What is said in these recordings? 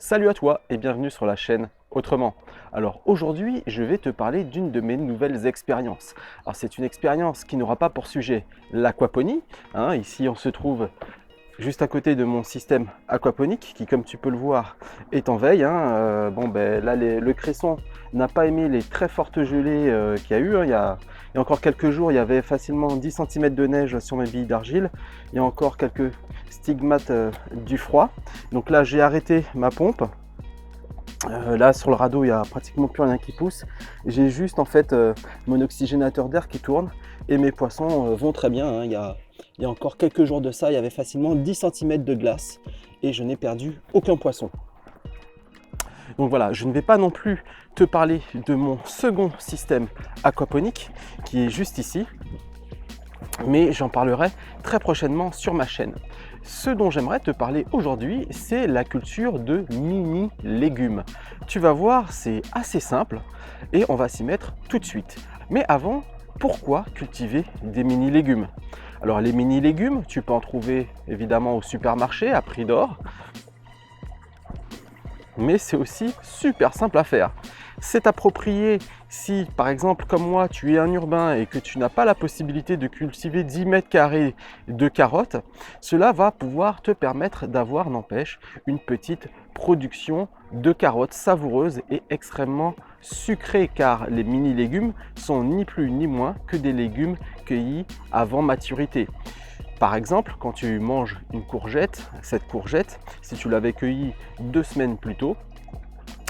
Salut à toi et bienvenue sur la chaîne Autrement. Alors aujourd'hui, je vais te parler d'une de mes nouvelles expériences. Alors c'est une expérience qui n'aura pas pour sujet l'aquaponie. Ici, on se trouve juste à côté de mon système aquaponique qui, comme tu peux le voir, est en veille. Là, le cresson n'a pas aimé les très fortes gelées qu'il y a eu. Il y a encore quelques jours, il y avait facilement 10 cm de neige sur mes billes d'argile. Il y a encore quelques stigmates du froid. Donc là, j'ai arrêté ma pompe. Là sur le radeau il n'y a pratiquement plus rien qui pousse. J'ai juste en fait mon oxygénateur d'air qui tourne et mes poissons vont très bien. Il y a encore quelques jours de ça, il y avait facilement 10 cm de glace et je n'ai perdu aucun poisson. Donc voilà, je ne vais pas non plus te parler de mon second système aquaponique qui est juste ici, mais j'en parlerai très prochainement sur ma chaîne. Ce dont j'aimerais te parler aujourd'hui, c'est la culture de mini légumes. Tu vas voir, c'est assez simple et on va s'y mettre tout de suite. Mais avant, pourquoi cultiver des mini légumes? Alors les mini légumes, tu peux en trouver évidemment au supermarché à prix d'or, mais c'est aussi super simple à faire. C'est approprié si, par exemple, comme moi, tu es un urbain et que tu n'as pas la possibilité de cultiver 10 mètres carrés de carottes. Cela va pouvoir te permettre d'avoir, n'empêche, une petite production de carottes savoureuses et extrêmement sucrées, car les mini légumes sont ni plus ni moins que des légumes cueillis avant maturité. Par exemple, quand tu manges une courgette, cette courgette, si tu l'avais cueillie 2 semaines plus tôt,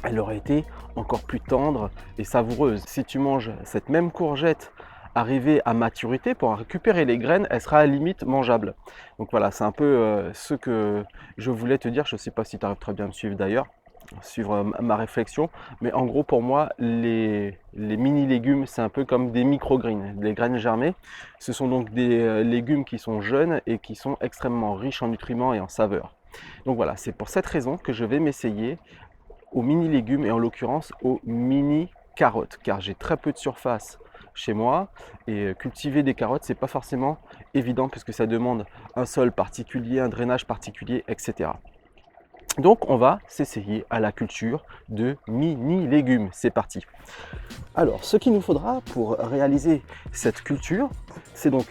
elle aurait été encore plus tendre et savoureuse. Si tu manges cette même courgette arrivée à maturité, pour en récupérer les graines, elle sera à la limite mangeable. Donc voilà, c'est un peu ce que je voulais te dire. Je ne sais pas si tu arrives très bien à me suivre d'ailleurs, suivre ma réflexion. Mais en gros, pour moi, les mini légumes, c'est un peu comme des micro-greens, des graines germées. Ce sont donc des légumes qui sont jeunes et qui sont extrêmement riches en nutriments et en saveurs. Donc voilà, c'est pour cette raison que je vais m'essayer aux mini légumes et en l'occurrence aux mini carottes, car j'ai très peu de surface chez moi et cultiver des carottes c'est pas forcément évident puisque ça demande un sol particulier, un drainage particulier, etc. Donc on va s'essayer à la culture de mini légumes. C'est parti. Alors ce qu'il nous faudra pour réaliser cette culture, c'est donc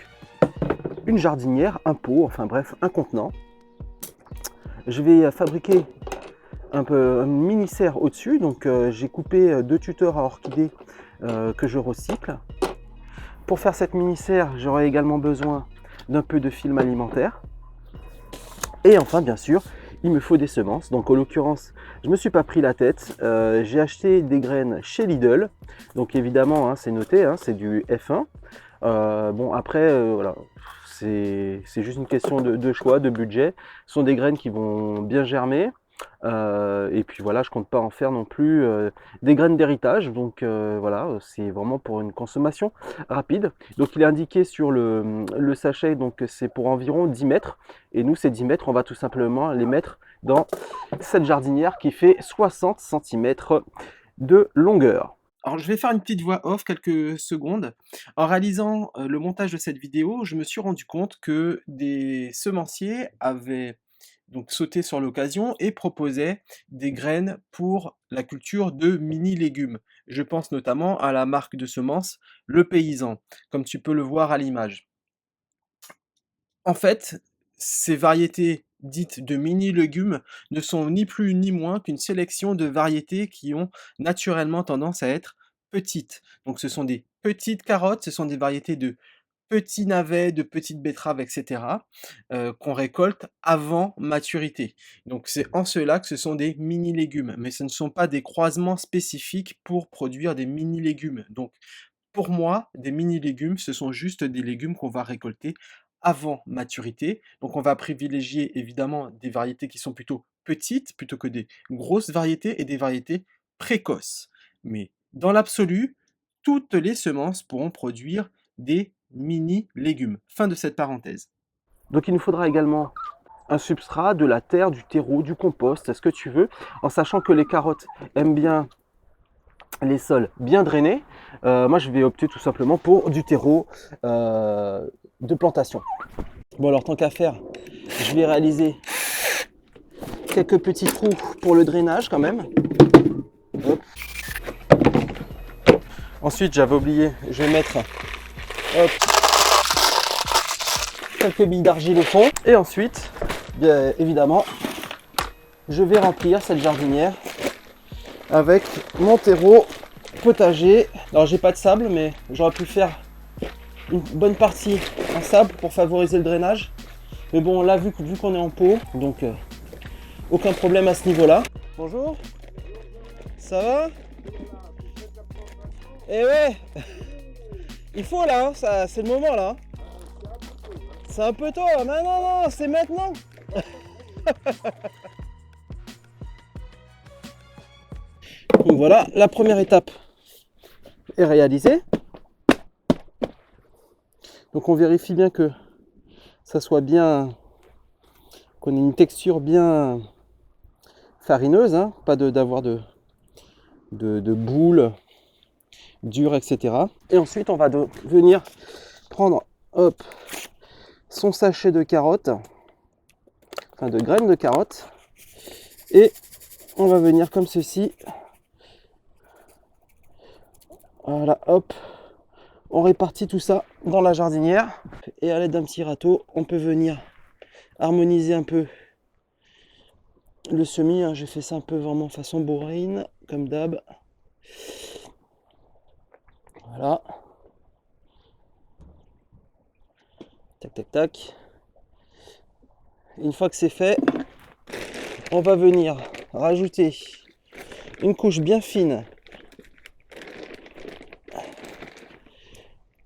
une jardinière, un pot, enfin bref un contenant. Je vais fabriquer un mini serre au-dessus, donc j'ai coupé 2 tuteurs à orchidées que je recycle. Pour faire cette mini serre, j'aurai également besoin d'un peu de film alimentaire et enfin bien sûr il me faut des semences. Donc en l'occurrence je me suis pas pris la tête, j'ai acheté des graines chez Lidl, donc évidemment c'est noté, c'est du F1. Bon après voilà, c'est juste une question de choix, de budget. Ce sont des graines qui vont bien germer. Et puis voilà, je compte pas en faire non plus des graines d'héritage, donc voilà, c'est vraiment pour une consommation rapide. Donc il est indiqué sur le sachet, donc c'est pour environ 10 mètres, et nous ces 10 mètres, on va tout simplement les mettre dans cette jardinière qui fait 60 cm de longueur. Alors, je vais faire une petite voix off quelques secondes. En réalisant le montage de cette vidéo, je me suis rendu compte que des semenciers avaient donc sauté sur l'occasion et proposaient des graines pour la culture de mini légumes. Je pense notamment à la marque de semences Le Paysan, comme tu peux le voir à l'image. En fait, ces variétés dites de mini légumes ne sont ni plus ni moins qu'une sélection de variétés qui ont naturellement tendance à être petites. Donc ce sont des petites carottes, ce sont des variétés de petits navets, de petites betteraves, etc., qu'on récolte avant maturité. Donc c'est en cela que ce sont des mini légumes, mais ce ne sont pas des croisements spécifiques pour produire des mini légumes. Donc pour moi, des mini légumes, ce sont juste des légumes qu'on va récolter avant maturité. Donc on va privilégier évidemment des variétés qui sont plutôt petites, plutôt que des grosses variétés et des variétés précoces. Mais dans l'absolu, toutes les semences pourront produire des mini légumes. Fin de cette parenthèse. Donc il nous faudra également un substrat, de la terre, du terreau, du compost, ce que tu veux, en sachant que les carottes aiment bien les sols bien drainés. Moi je vais opter tout simplement pour du terreau de plantation. Bon alors tant qu'à faire, je vais réaliser quelques petits trous pour le drainage quand même. Hop. Ensuite, j'avais oublié, je vais mettre hop, quelques billes d'argile au fond. Et ensuite, bien évidemment, je vais remplir cette jardinière avec mon terreau potager. Alors, j'ai pas de sable, mais j'aurais pu faire une bonne partie en sable pour favoriser le drainage. Mais bon, là, vu qu'on est en pot, donc aucun problème à ce niveau-là. Bonjour, ça va? Eh ouais, il faut là, hein, ça, c'est le moment là. C'est un peu tôt, non, non, non, c'est maintenant. Donc voilà, la première étape est réalisée. Donc on vérifie bien que ça soit bien, qu'on ait une texture bien farineuse, hein, pas d'avoir de boules dures, etc. Et ensuite on va venir prendre hop, son sachet de carottes, enfin de graines de carottes, et on va venir comme ceci. Voilà, hop, on répartit tout ça dans la jardinière et à l'aide d'un petit râteau, on peut venir harmoniser un peu le semis. Hein. J'ai fait ça un peu vraiment façon bourrine, comme d'hab. Voilà. Tac, tac, tac. Une fois que c'est fait, on va venir rajouter une couche bien fine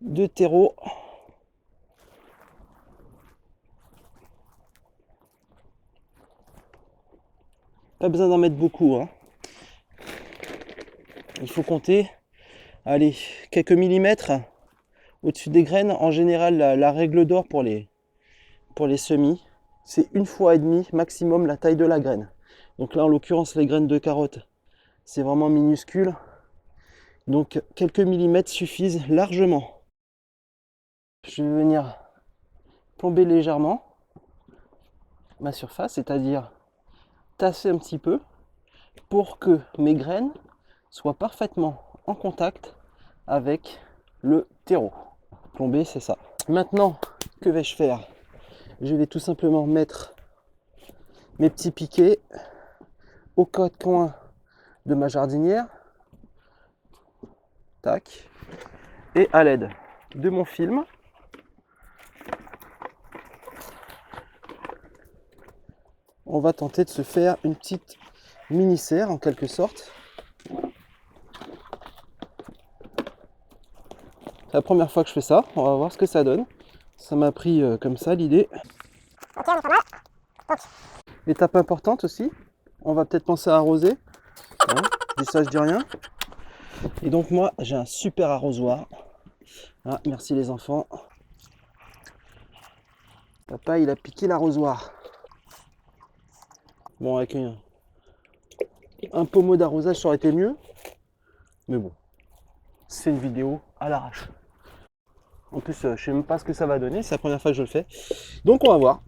de terreau. Pas besoin d'en mettre beaucoup, hein. Il faut compter, allez, quelques millimètres au-dessus des graines. En général, la règle d'or pour les semis, c'est 1,5 fois maximum la taille de la graine. Donc là, en l'occurrence, les graines de carottes, c'est vraiment minuscule. Donc quelques millimètres suffisent largement. Je vais venir plomber légèrement ma surface, c'est-à-dire tasser un petit peu pour que mes graines soient parfaitement en contact avec le terreau. Plomber, c'est ça. Maintenant, que vais-je faire? Je vais tout simplement mettre mes petits piquets aux quatre coins de ma jardinière. Tac. Et à l'aide de mon film, on va tenter de se faire une petite mini-serre en quelque sorte. C'est la première fois que je fais ça, on va voir ce que ça donne. Ça m'a pris comme ça l'idée. Étape importante aussi, on va peut-être penser à arroser. Hein, je dis ça, je dis rien. Et donc moi j'ai un super arrosoir. Ah, merci les enfants. Papa il a piqué l'arrosoir. Bon, avec un pommeau d'arrosage ça aurait été mieux. Mais bon, c'est une vidéo à l'arrache. En plus, je sais même pas ce que ça va donner, c'est la première fois que je le fais. Donc on va voir.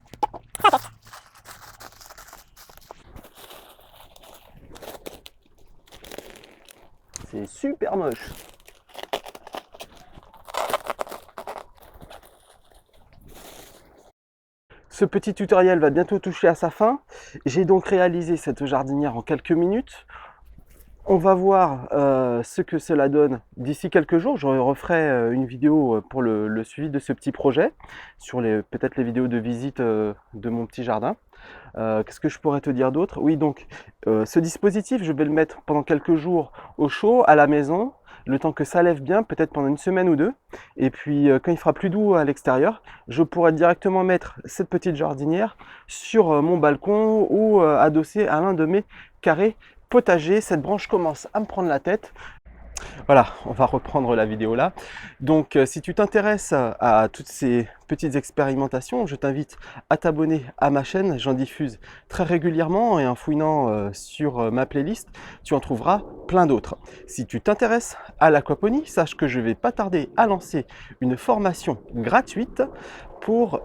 C'est super moche. Ce petit tutoriel va bientôt toucher à sa fin. J'ai donc réalisé cette jardinière en quelques minutes. On va voir ce que cela donne d'ici quelques jours. Je referai une vidéo pour le suivi de ce petit projet, sur peut-être les vidéos de visite de mon petit jardin. Qu'est-ce que je pourrais te dire d'autre? Oui, donc ce dispositif, je vais le mettre pendant quelques jours au chaud, à la maison, le temps que ça lève bien, peut-être pendant une semaine ou deux. Et puis quand il fera plus doux à l'extérieur, je pourrai directement mettre cette petite jardinière sur mon balcon ou adossée à l'un de mes carrés potager. Cette branche commence à me prendre la tête. Voilà, on va reprendre la vidéo là. Donc si tu t'intéresses à toutes ces petites expérimentations, je t'invite à t'abonner à ma chaîne. J'en diffuse très régulièrement et en fouinant sur ma playlist, tu en trouveras plein d'autres. Si tu t'intéresses à l'aquaponie, sache que je vais pas tarder à lancer une formation gratuite pour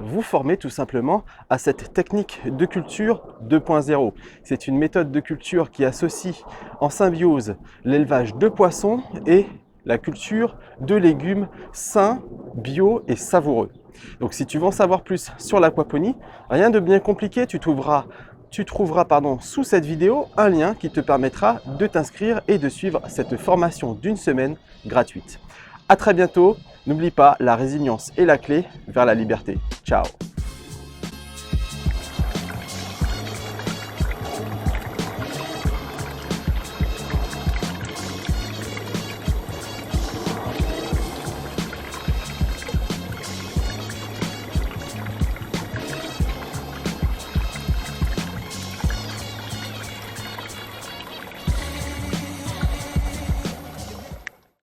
vous former tout simplement à cette technique de culture 2.0. C'est une méthode de culture qui associe en symbiose l'élevage de poissons et la culture de légumes sains, bio et savoureux. Donc si tu veux en savoir plus sur l'aquaponie, rien de bien compliqué, tu trouveras sous cette vidéo un lien qui te permettra de t'inscrire et de suivre cette formation d'une semaine gratuite. À très bientôt, n'oublie pas, la résilience est la clé vers la liberté. Ciao!